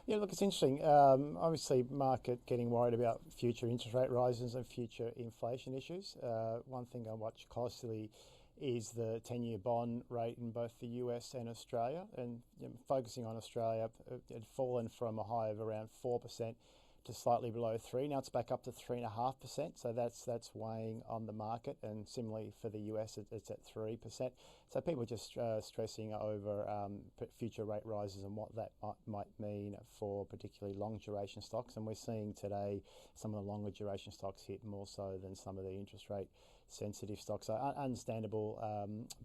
Yeah, look, it's interesting. Obviously, market getting worried about future interest rate rises and future inflation issues. One thing I watch closely is the 10-year bond rate in both the US and Australia. And focusing on Australia, it had fallen from a high of around 4% to slightly below 3%. Now it's back up to 3.5%. So that's weighing on the market. And similarly for the US, it's at 3%. So people are just stressing over future rate rises and what that might mean for particularly long duration stocks. And we're seeing today some of the longer duration stocks hit more so than some of the interest rate sensitive stocks. So understandable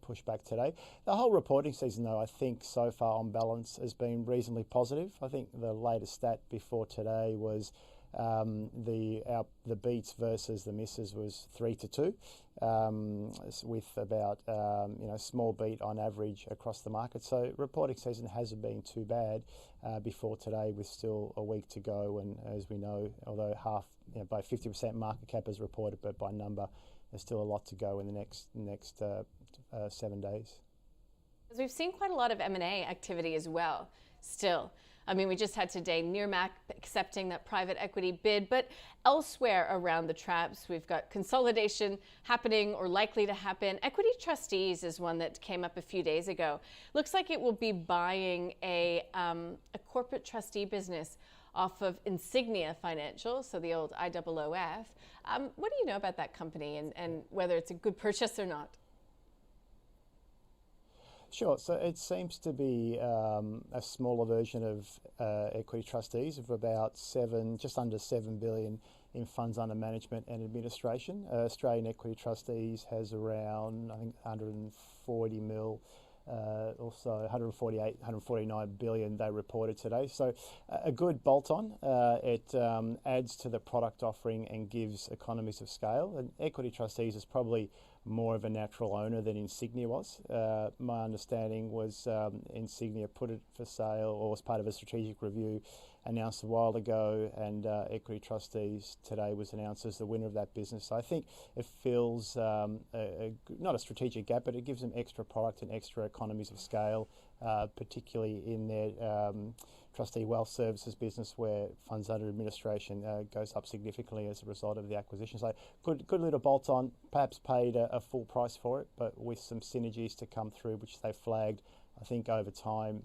pushback today. The whole reporting season, though, I think so far on balance has been reasonably positive. I think the latest stat before today was the beats versus the misses was 3-2, with about small beat on average across the market. So reporting season hasn't been too bad before today, with still a week to go. And as we know, although by 50% market cap is reported, but by number, there's still a lot to go in the next 7 days. We've seen quite a lot of M&A activity as well, still. I mean, we just had today Nearmac accepting that private equity bid, but elsewhere around the traps, we've got consolidation happening or likely to happen. Equity Trustees is one that came up a few days ago. Looks like it will be buying a corporate trustee business off of Insignia Financial, so the old IOOF. What do you know about that company and whether it's a good purchase or not? Sure. So it seems to be a smaller version of Equity Trustees of about just under 7 billion in funds under management and administration. Australian Equity Trustees has around, I think, 140 mil. Also 148, 149 billion they reported today. So a good bolt-on. It adds to the product offering and gives economies of scale. And Equity Trustees is probably more of a natural owner than Insignia was. My understanding was Insignia put it for sale or was part of a strategic review announced a while ago, and Equity Trustees today was announced as the winner of that business. So I think it fills not a strategic gap, but it gives them extra product and extra economies of scale, particularly in their trustee wealth services business, where funds under administration goes up significantly as a result of the acquisition. So good little bolt-on, perhaps paid a full price for it, but with some synergies to come through, which they flagged. I think over time,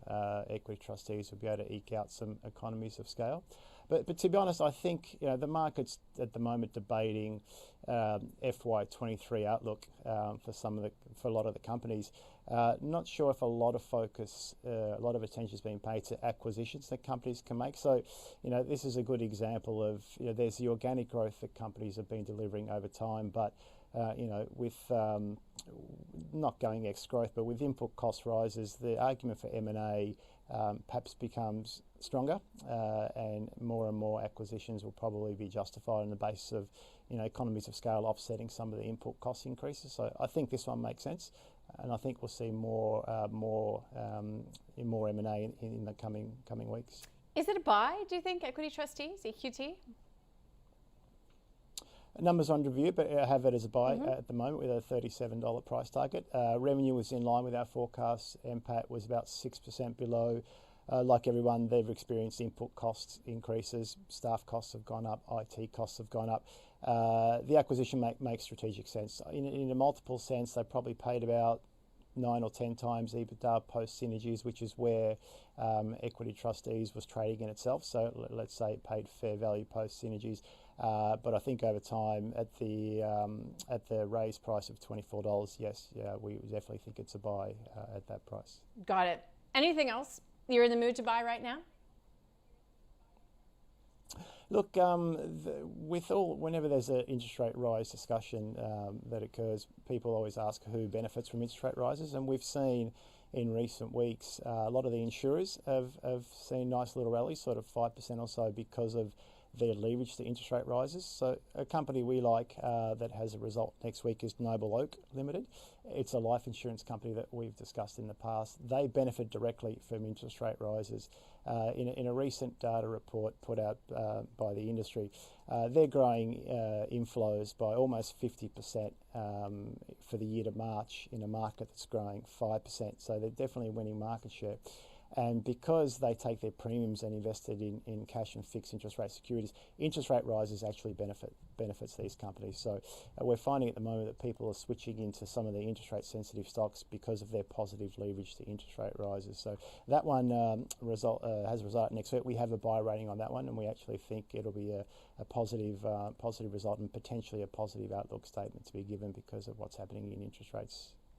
Equity Trustees will be able to eke out some economies of scale. But to be honest, I think the market's at the moment debating FY23 outlook for a lot of the companies. Not sure if a lot of focus, a lot of attention is being paid to acquisitions that companies can make. So, this is a good example of, there's the organic growth that companies have been delivering over time, but with not going ex-growth, but with input cost rises, the argument for M&A perhaps becomes stronger, and more acquisitions will probably be justified on the basis of economies of scale offsetting some of the input cost increases. So I think this one makes sense, and I think we'll see more M&A in the coming weeks. Is it a buy, do you think, Equity Trustees, EQT? Numbers on review, but I have it as a buy at the moment with a $37 price target. Revenue was in line with our forecasts. NPAT was about 6% below. Like everyone, they've experienced input cost increases. Staff costs have gone up. IT costs have gone up. The acquisition makes strategic sense. In a multiple sense, they probably paid about 9 or 10 times EBITDA post synergies, which is where Equity Trustees was trading in itself. So let's say it paid fair value post synergies. But I think over time, at the raised price of $24, yes, we definitely think it's a buy at that price. Got it. Anything else you're in the mood to buy right now? Look, whenever there's an interest rate rise discussion that occurs, people always ask who benefits from interest rate rises, and we've seen in recent weeks a lot of the insurers have seen nice little rallies, sort of 5% or so, because of their leverage to interest rate rises. So a company we like that has a result next week is NobleOak Limited. It's a life insurance company that we've discussed in the past. They benefit directly from interest rate rises. In a recent data report put out by the industry, they're growing inflows by almost 50% for the year to March in a market that's growing 5%. So they're definitely winning market share. And because they take their premiums and invest it in cash and fixed interest rate securities, interest rate rises actually benefits these companies. So we're finding at the moment that people are switching into some of the interest rate sensitive stocks because of their positive leverage to interest rate rises. So that one has a result next week. We have a buy rating on that one, and we actually think it'll be a positive result and potentially a positive outlook statement to be given because of what's happening in interest rates